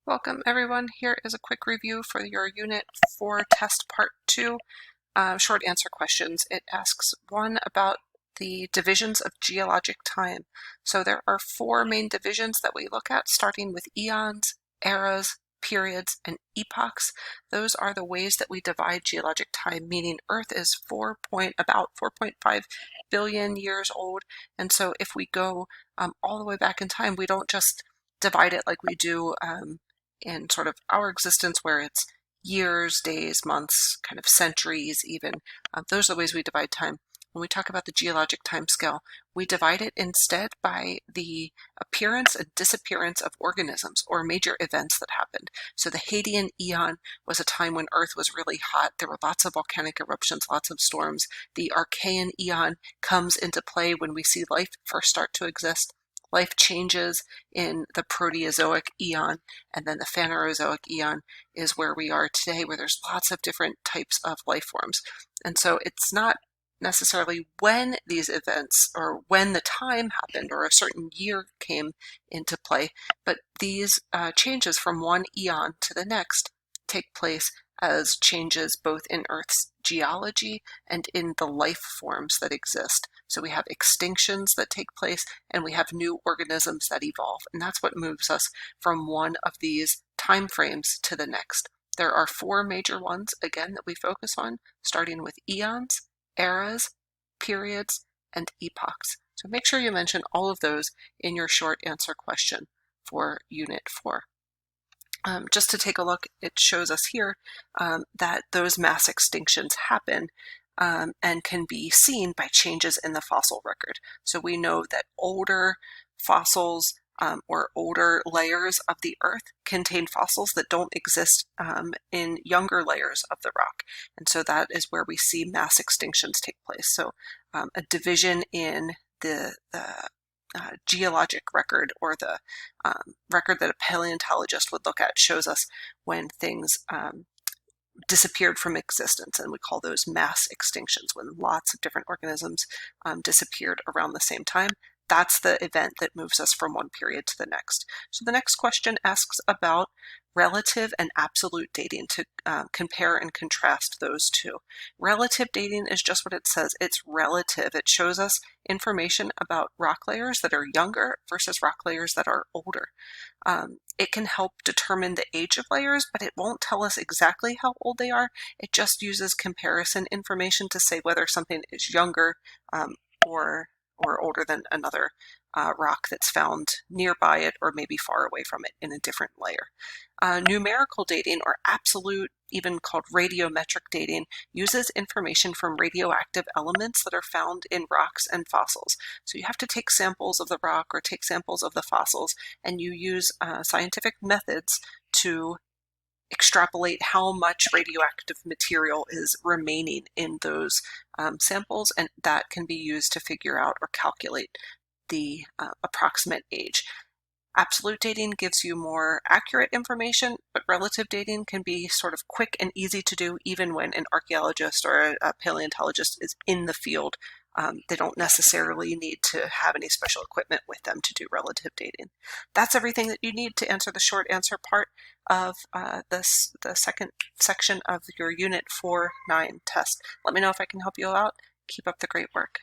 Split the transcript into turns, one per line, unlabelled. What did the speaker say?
Welcome everyone. Here is a quick review for your Unit 4 test part 2, short answer questions. It asks one about the divisions of geologic time. So there are 4 main divisions that we look at, starting with eons, eras, periods, and epochs. Those are the ways that we divide geologic time, meaning Earth is about 4.5 billion years old. And so if we go all the way back in time, we don't just divide it like we do in sort of our existence, where it's years, days, months, kind of centuries even. Those are the ways we divide time. When we talk about the geologic time scale, we divide it instead by the appearance and disappearance of organisms or major events that happened. So the Hadean Eon was a time when Earth was really hot. There were lots of volcanic eruptions, lots of storms. The Archean Eon comes into play when we see life first start to exist. Life changes in the Proterozoic eon, and then the Phanerozoic eon is where we are today, where there's lots of different types of life forms. And so it's not necessarily when these events or when the time happened or a certain year came into play, but these changes from one eon to the next take place as changes both in Earth's geology and in the life forms that exist. So we have extinctions that take place and we have new organisms that evolve. And that's what moves us from one of these time frames to the next. There are 4 major ones, again, that we focus on, starting with eons, eras, periods, and epochs. So make sure you mention all of those in your short answer question for Unit 4. Just to take a look, it shows us here that those mass extinctions happen and can be seen by changes in the fossil record. So we know that older fossils or older layers of the Earth contain fossils that don't exist in younger layers of the rock. And so that is where we see mass extinctions take place. So a division in the geologic record, or the record that a paleontologist would look at, shows us when things disappeared from existence, and we call those mass extinctions, when lots of different organisms disappeared around the same time. That's the event that moves us from one period to the next. So the next question asks about relative and absolute dating, to compare and contrast those two. Relative dating is just what it says. It's relative. It shows us information about rock layers that are younger versus rock layers that are older. It can help determine the age of layers, but it won't tell us exactly how old they are. It just uses comparison information to say whether something is younger or older than another rock that's found nearby it, or maybe far away from it in a different layer. Numerical dating, or absolute, even called radiometric dating, uses information from radioactive elements that are found in rocks and fossils. So you have to take samples of the rock or take samples of the fossils, and you use scientific methods to extrapolate how much radioactive material is remaining in those samples, and that can be used to figure out or calculate the approximate age. Absolute dating gives you more accurate information, but relative dating can be sort of quick and easy to do even when an archaeologist or a paleontologist is in the field. They don't necessarily need to have any special equipment with them to do relative dating. That's everything that you need to answer the short answer part of the second section of your Unit 4-9 test. Let me know if I can help you out. Keep up the great work.